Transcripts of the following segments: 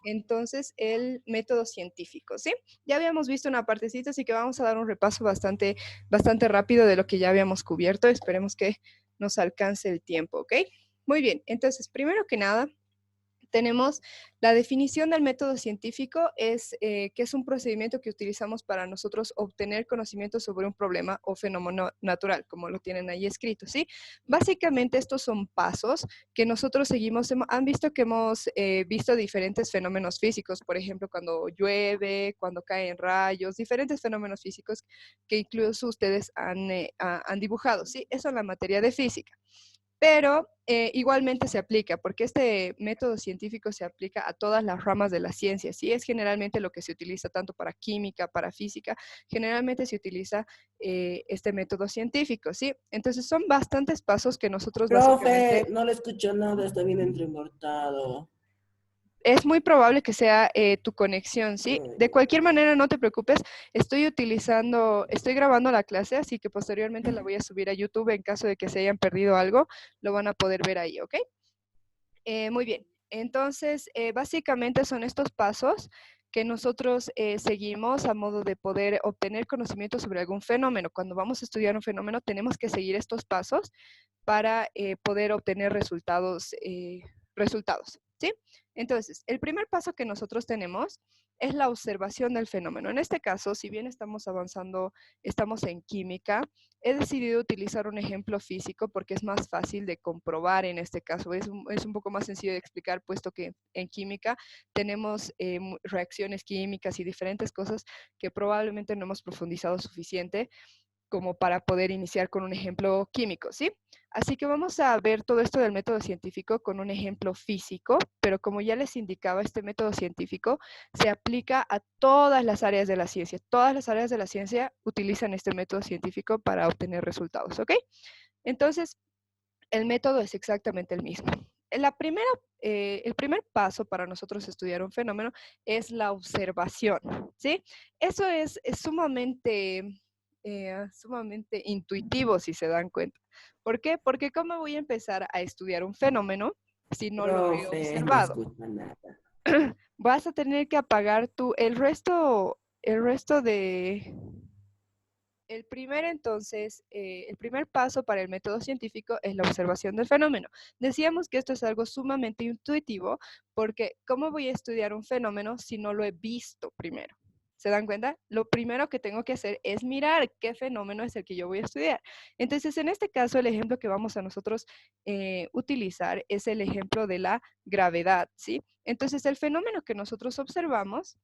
entonces el método científico, ¿sí? Ya habíamos visto una partecita, así que vamos a dar un repaso bastante rápido de lo que ya habíamos cubierto. Esperemos que nos alcance el tiempo, ¿ok? Muy bien, entonces, primero que nada, tenemos la definición del método científico, que es un procedimiento que utilizamos para nosotros obtener conocimiento sobre un problema o fenómeno natural, como lo tienen ahí escrito, ¿sí? Básicamente estos son pasos que nosotros seguimos. Han visto que hemos visto diferentes fenómenos físicos, por ejemplo, cuando llueve, cuando caen rayos, diferentes fenómenos físicos que incluso ustedes han dibujado, ¿sí? Eso en la materia de física. Pero igualmente se aplica, porque este método científico se aplica a todas las ramas de la ciencia, ¿sí? Es generalmente lo que se utiliza tanto para química, para física, generalmente se utiliza este método científico, ¿sí? Entonces son bastantes pasos que nosotros Profe, básicamente. no le escucho nada, está bien entrecortado. Es muy probable que sea tu conexión, ¿sí? De cualquier manera, no te preocupes, estoy grabando la clase, así que posteriormente la voy a subir a YouTube en caso de que se hayan perdido algo, lo van a poder ver ahí, ¿ok? Muy bien, entonces básicamente son estos pasos que nosotros seguimos a modo de poder obtener conocimiento sobre algún fenómeno. Cuando vamos a estudiar un fenómeno, tenemos que seguir estos pasos para poder obtener resultados, ¿sí? Entonces, el primer paso que nosotros tenemos es la observación del fenómeno. En este caso, si bien estamos avanzando, estamos en química, he decidido utilizar un ejemplo físico porque es más fácil de comprobar en este caso. Es un poco más sencillo de explicar, puesto que en química tenemos reacciones químicas y diferentes cosas que probablemente no hemos profundizado suficiente como para poder iniciar con un ejemplo químico, ¿sí? Así que vamos a ver todo esto del método científico con un ejemplo físico, pero como ya les indicaba, este método científico se aplica a todas las áreas de la ciencia. Todas las áreas de la ciencia utilizan este método científico para obtener resultados, ¿ok? Entonces, el método es exactamente el mismo. El primer paso para nosotros estudiar un fenómeno es la observación, ¿sí? Eso es sumamente intuitivo, si se dan cuenta. ¿Por qué? Porque ¿cómo voy a empezar a estudiar un fenómeno si no lo he Profe, no observado? escucho nada. Vas a tener que apagar el resto de, el primer paso para el método científico es la observación del fenómeno. Decíamos que esto es algo sumamente intuitivo porque ¿cómo voy a estudiar un fenómeno si no lo he visto primero? ¿Se dan cuenta? Lo primero que tengo que hacer es mirar qué fenómeno es el que yo voy a estudiar. Entonces, en este caso, el ejemplo que vamos a nosotros utilizar es el ejemplo de la gravedad, ¿sí? Entonces, el fenómeno que nosotros observamos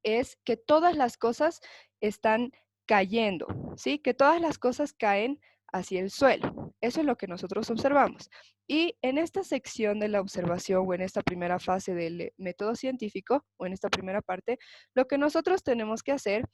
es que todas las cosas están cayendo, ¿sí? Que todas las cosas caen hacia el suelo. Eso es lo que nosotros observamos. Y en esta sección de la observación o en esta primera fase del método científico o en esta primera parte, lo que nosotros tenemos que hacer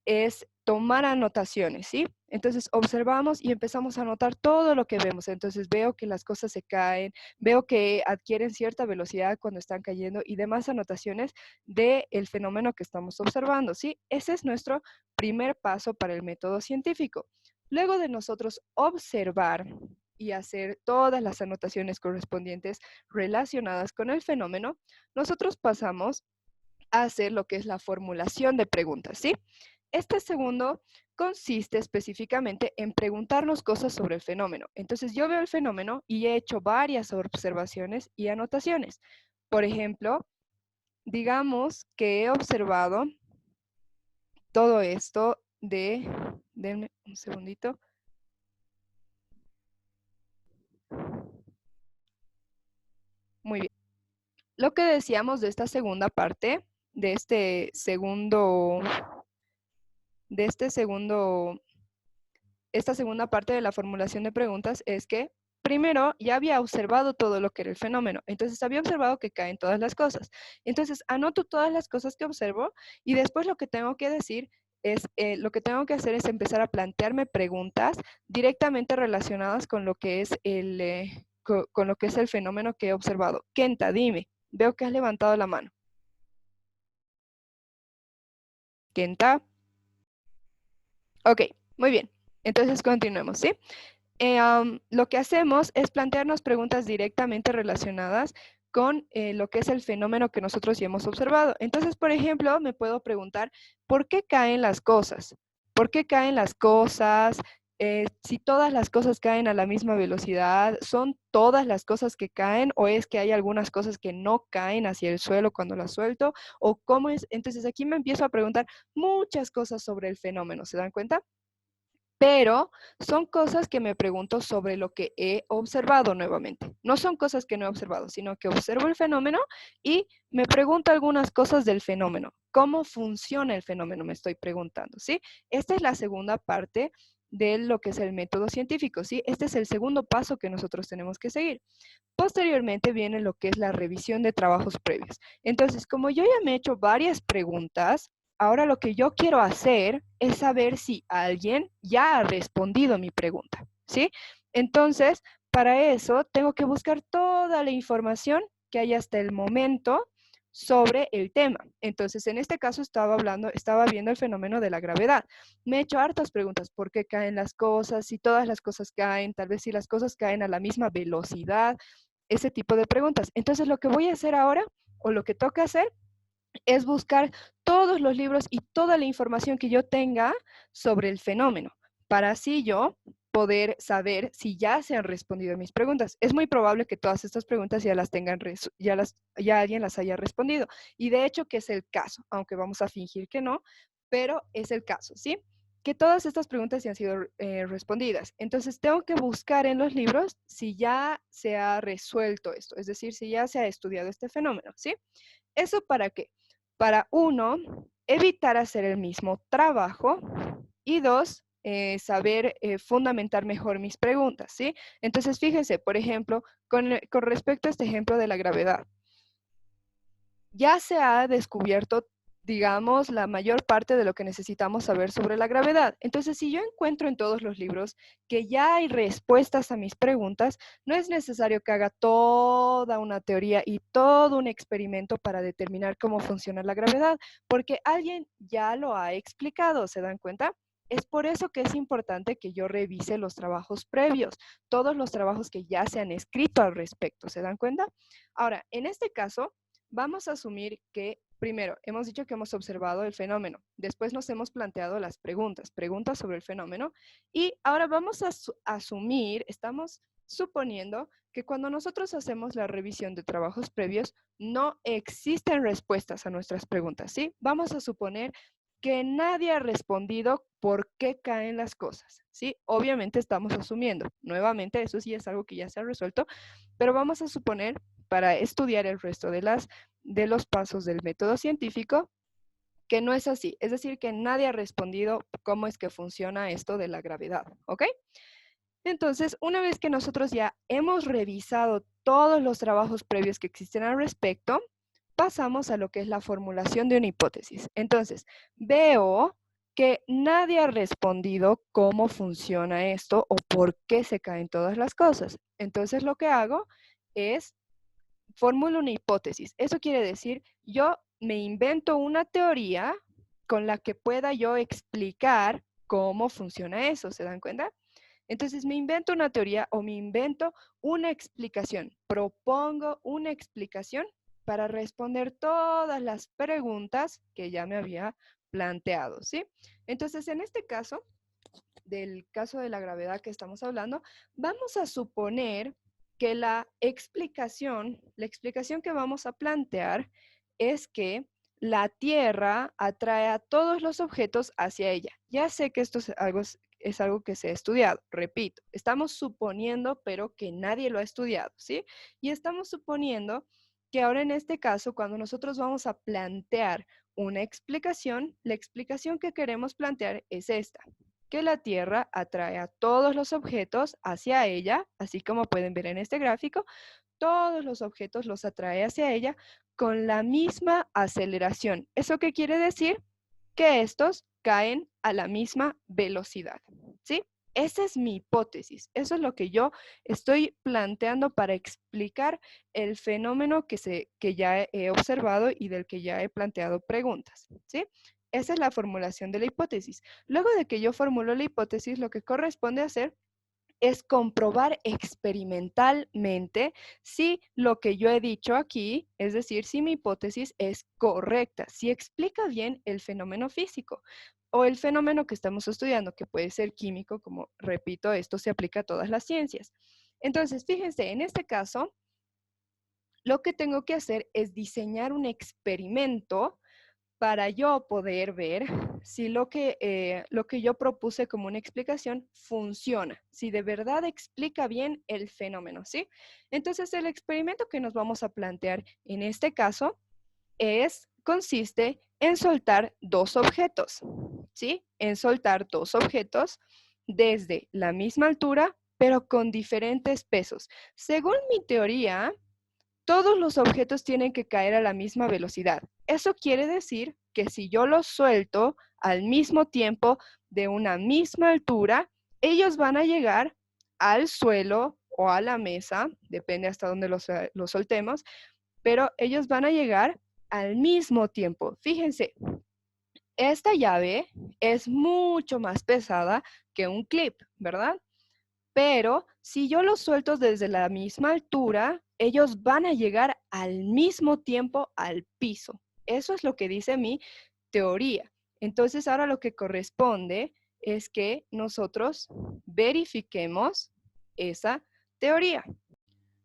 es tomar anotaciones, ¿sí? Entonces observamos y empezamos a anotar todo lo que vemos. Entonces veo que las cosas se caen, veo que adquieren cierta velocidad cuando están cayendo y demás anotaciones del fenómeno que estamos observando, ¿sí? Ese es nuestro primer paso para el método científico. Luego de nosotros observar y hacer todas las anotaciones correspondientes relacionadas con el fenómeno, nosotros pasamos a hacer lo que es la formulación de preguntas, ¿sí? Este segundo consiste específicamente en preguntarnos cosas sobre el fenómeno. Entonces yo veo el fenómeno y he hecho varias observaciones y anotaciones. Por ejemplo, digamos que he observado todo esto denme un segundito. Muy bien. Lo que decíamos de esta segunda parte, de este segundo, de este segundo esta segunda parte de la formulación de preguntas es que primero ya había observado todo lo que era el fenómeno, entonces había observado que caen todas las cosas. Entonces anoto todas las cosas que observo y después lo que tengo que decir lo que tengo que hacer es empezar a plantearme preguntas directamente relacionadas con lo que es con lo que es el fenómeno que he observado. Kenta, dime, veo que has levantado la mano. Kenta. Ok, muy bien. Entonces continuemos, ¿sí? Lo que hacemos es plantearnos preguntas directamente relacionadas con lo que es el fenómeno que nosotros ya hemos observado. Entonces, por ejemplo, me puedo preguntar, ¿por qué caen las cosas? ¿Por qué caen las cosas? Si todas las cosas caen a la misma velocidad, ¿son todas las cosas que caen o es que hay algunas cosas que no caen hacia el suelo cuando las suelto? ¿O cómo es? Entonces aquí me empiezo a preguntar muchas cosas sobre el fenómeno, ¿se dan cuenta? Pero son cosas que me pregunto sobre lo que he observado nuevamente. No son cosas que no he observado, sino que observo el fenómeno y me pregunto algunas cosas del fenómeno. ¿Cómo funciona el fenómeno? Me estoy preguntando, ¿sí? Esta es la segunda parte de lo que es el método científico, ¿sí? Este es el segundo paso que nosotros tenemos que seguir. Posteriormente viene lo que es la revisión de trabajos previos. Entonces, como yo ya me he hecho varias preguntas, ahora lo que yo quiero hacer es saber si alguien ya ha respondido mi pregunta, ¿sí? Entonces, para eso tengo que buscar toda la información que hay hasta el momento sobre el tema. Entonces, en este caso estaba viendo el fenómeno de la gravedad. Me he hecho hartas preguntas, ¿por qué caen las cosas? Si todas las cosas caen, tal vez si las cosas caen a la misma velocidad, ese tipo de preguntas. Entonces, lo que voy a hacer ahora, o lo que toca hacer, es buscar todos los libros y toda la información que yo tenga sobre el fenómeno, para así yo poder saber si ya se han respondido mis preguntas. Es muy probable que todas estas preguntas ya las tengan, ya alguien las haya respondido. Y de hecho que es el caso, aunque vamos a fingir que no, pero es el caso, ¿sí? Que todas estas preguntas ya han sido respondidas. Entonces, tengo que buscar en los libros si ya se ha resuelto esto, es decir, si ya se ha estudiado este fenómeno, ¿sí? ¿Eso para qué? Para uno, evitar hacer el mismo trabajo y dos, saber fundamentar mejor mis preguntas, ¿sí? Entonces, fíjense, por ejemplo, con respecto a este ejemplo de la gravedad, ya se ha descubierto, digamos, la mayor parte de lo que necesitamos saber sobre la gravedad. Entonces, si yo encuentro en todos los libros que ya hay respuestas a mis preguntas, no es necesario que haga toda una teoría y todo un experimento para determinar cómo funciona la gravedad, porque alguien ya lo ha explicado, ¿se dan cuenta? Es por eso que es importante que yo revise los trabajos previos, todos los trabajos que ya se han escrito al respecto, ¿se dan cuenta? Ahora, en este caso, vamos a asumir que, primero, hemos dicho que hemos observado el fenómeno, después nos hemos planteado las preguntas sobre el fenómeno, y ahora vamos a asumir, estamos suponiendo que cuando nosotros hacemos la revisión de trabajos previos, no existen respuestas a nuestras preguntas, ¿sí? Vamos a suponer que nadie ha respondido por qué caen las cosas, ¿sí? Obviamente estamos asumiendo, nuevamente, eso sí es algo que ya se ha resuelto, pero vamos a suponer, para estudiar el resto de los pasos del método científico, que no es así. Es decir, que nadie ha respondido cómo es que funciona esto de la gravedad, ¿ok? Entonces, una vez que nosotros ya hemos revisado todos los trabajos previos que existen al respecto, pasamos a lo que es la formulación de una hipótesis. Entonces, veo que nadie ha respondido cómo funciona esto o por qué se caen todas las cosas. Entonces, lo que hago es formulo una hipótesis. Eso quiere decir, yo me invento una teoría con la que pueda yo explicar cómo funciona eso, ¿se dan cuenta? Entonces me invento una teoría o me invento una explicación, propongo una explicación para responder todas las preguntas que ya me había planteado, ¿sí? Entonces, en este caso, del caso de la gravedad que estamos hablando, vamos a suponer que la explicación que vamos a plantear es que la Tierra atrae a todos los objetos hacia ella. Ya sé que esto es algo que se ha estudiado, repito, estamos suponiendo, pero que nadie lo ha estudiado, ¿sí? Y estamos suponiendo que ahora en este caso, cuando nosotros vamos a plantear una explicación, la explicación que queremos plantear es esta, que la Tierra atrae a todos los objetos hacia ella, así como pueden ver en este gráfico, todos los objetos los atrae hacia ella con la misma aceleración. ¿Eso qué quiere decir? Que estos caen a la misma velocidad, ¿sí? Esa es mi hipótesis. Eso es lo que yo estoy planteando para explicar el fenómeno que ya he observado y del que ya he planteado preguntas, ¿sí? Esa es la formulación de la hipótesis. Luego de que yo formulo la hipótesis, lo que corresponde hacer es comprobar experimentalmente si lo que yo he dicho aquí, es decir, si mi hipótesis es correcta, si explica bien el fenómeno físico o el fenómeno que estamos estudiando, que puede ser químico, como repito, esto se aplica a todas las ciencias. Entonces, fíjense, en este caso, lo que tengo que hacer es diseñar un experimento para yo poder ver si lo que yo propuse como una explicación funciona, si de verdad explica bien el fenómeno, ¿sí? Entonces, el experimento que nos vamos a plantear en este caso consiste en soltar dos objetos, ¿sí? En soltar dos objetos desde la misma altura, pero con diferentes pesos. Según mi teoría, todos los objetos tienen que caer a la misma velocidad. Eso quiere decir que si yo los suelto al mismo tiempo de una misma altura, ellos van a llegar al suelo o a la mesa, depende hasta dónde los soltemos, pero ellos van a llegar al mismo tiempo. Fíjense, esta llave es mucho más pesada que un clip, ¿verdad? Pero si yo los suelto desde la misma altura, ellos van a llegar al mismo tiempo al piso. Eso es lo que dice mi teoría. Entonces, ahora lo que corresponde es que nosotros verifiquemos esa teoría.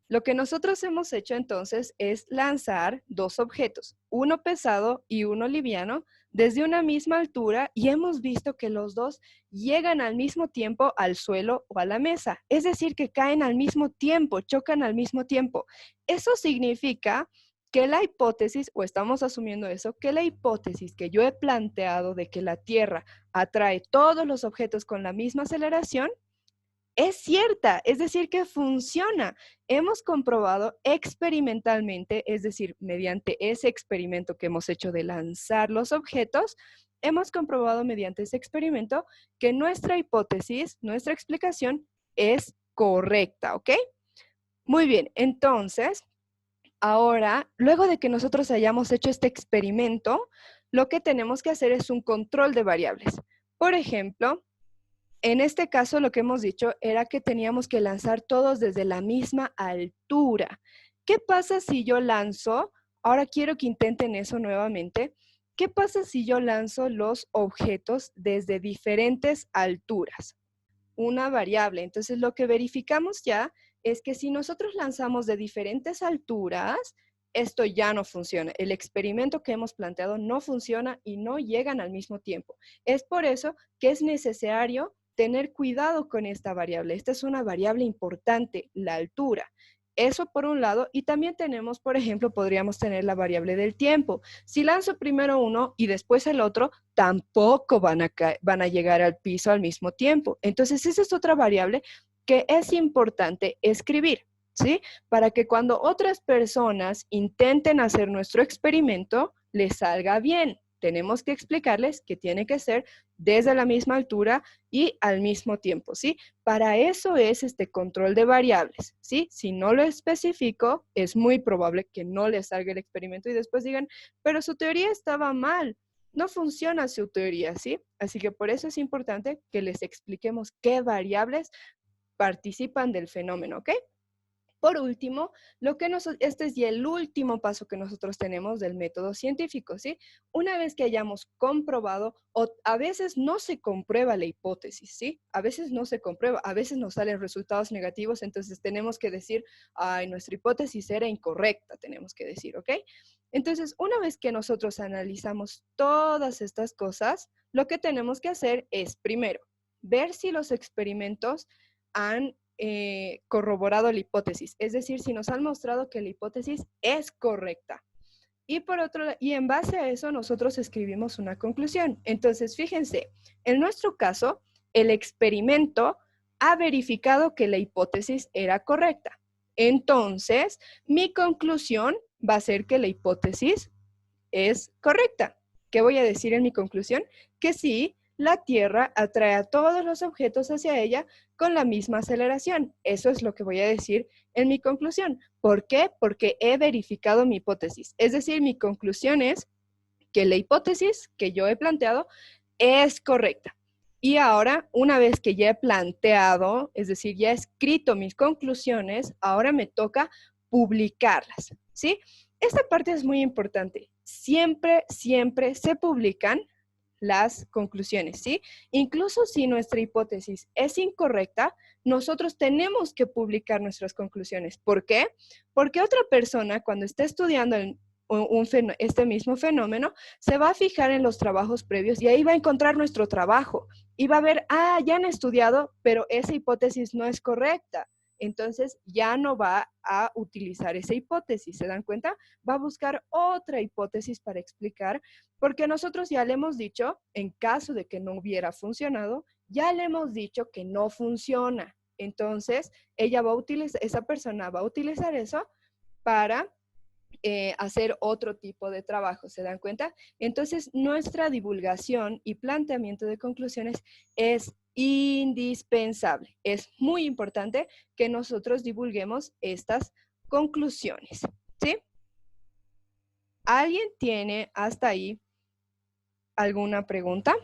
Lo que nosotros hemos hecho entonces es lanzar dos objetos, uno pesado y uno liviano, desde una misma altura y hemos visto que los dos llegan al mismo tiempo al suelo o a la mesa. Es decir, que caen al mismo tiempo, chocan al mismo tiempo. Eso significa que la hipótesis, o estamos asumiendo eso, que la hipótesis que yo he planteado de que la Tierra atrae todos los objetos con la misma aceleración, es cierta, es decir, que funciona. Hemos comprobado experimentalmente, es decir, mediante ese experimento que hemos hecho de lanzar los objetos, hemos comprobado mediante ese experimento que nuestra hipótesis, nuestra explicación es correcta, ¿ok? Muy bien, entonces, ahora, luego de que nosotros hayamos hecho este experimento, lo que tenemos que hacer es un control de variables. Por ejemplo, en este caso, lo que hemos dicho era que teníamos que lanzar todos desde la misma altura. ¿Qué pasa si yo lanzo? Ahora quiero que intenten eso nuevamente. ¿Qué pasa si yo lanzo los objetos desde diferentes alturas? Una variable. Entonces, lo que verificamos ya es que si nosotros lanzamos de diferentes alturas, esto ya no funciona. El experimento que hemos planteado no funciona y no llegan al mismo tiempo. Es por eso que es necesario tener cuidado con esta variable. Esta es una variable importante, la altura. Eso por un lado, y también tenemos, por ejemplo, podríamos tener la variable del tiempo. Si lanzo primero uno y después el otro, tampoco van a llegar al piso al mismo tiempo. Entonces, esa es otra variable que es importante escribir, ¿sí? Para que cuando otras personas intenten hacer nuestro experimento, les salga bien. Tenemos que explicarles que tiene que ser desde la misma altura y al mismo tiempo, ¿sí? Para eso es este control de variables, ¿sí? Si no lo especifico, es muy probable que no les salga el experimento y después digan, pero su teoría estaba mal. No funciona su teoría, ¿sí? Así que por eso es importante que les expliquemos qué variables participan del fenómeno, ¿ok? Por último, este es ya el último paso que nosotros tenemos del método científico, ¿sí? Una vez que hayamos comprobado, o a veces no se comprueba la hipótesis, ¿sí? A veces no se comprueba, a veces nos salen resultados negativos, entonces tenemos que decir, ay, nuestra hipótesis era incorrecta, tenemos que decir, ¿ok? Entonces, una vez que nosotros analizamos todas estas cosas, lo que tenemos que hacer es, primero, ver si los experimentos han corroborado la hipótesis, es decir, si nos han mostrado que la hipótesis es correcta. Y en base a eso nosotros escribimos una conclusión. Entonces, fíjense, en nuestro caso, el experimento ha verificado que la hipótesis era correcta. Entonces, mi conclusión va a ser que la hipótesis es correcta. ¿Qué voy a decir en mi conclusión? Que sí, la Tierra atrae a todos los objetos hacia ella con la misma aceleración. Eso es lo que voy a decir en mi conclusión. ¿Por qué? Porque he verificado mi hipótesis. Es decir, mi conclusión es que la hipótesis que yo he planteado es correcta. Y ahora, una vez que ya he planteado, es decir, ya he escrito mis conclusiones, ahora me toca publicarlas, ¿sí? Esta parte es muy importante. Siempre, siempre se publican las conclusiones, ¿sí? Incluso si nuestra hipótesis es incorrecta, nosotros tenemos que publicar nuestras conclusiones. ¿Por qué? Porque otra persona, cuando esté estudiando este mismo fenómeno, se va a fijar en los trabajos previos y ahí va a encontrar nuestro trabajo y va a ver, ya han estudiado, pero esa hipótesis no es correcta. Entonces ya no va a utilizar esa hipótesis, ¿se dan cuenta? Va a buscar otra hipótesis para explicar, porque nosotros ya le hemos dicho, en caso de que no hubiera funcionado, ya le hemos dicho que no funciona. Entonces, esa persona va a utilizar eso para hacer otro tipo de trabajo, ¿se dan cuenta? Entonces, nuestra divulgación y planteamiento de conclusiones es indispensable. Es muy importante que nosotros divulguemos estas conclusiones, ¿sí? ¿Alguien tiene hasta ahí alguna pregunta?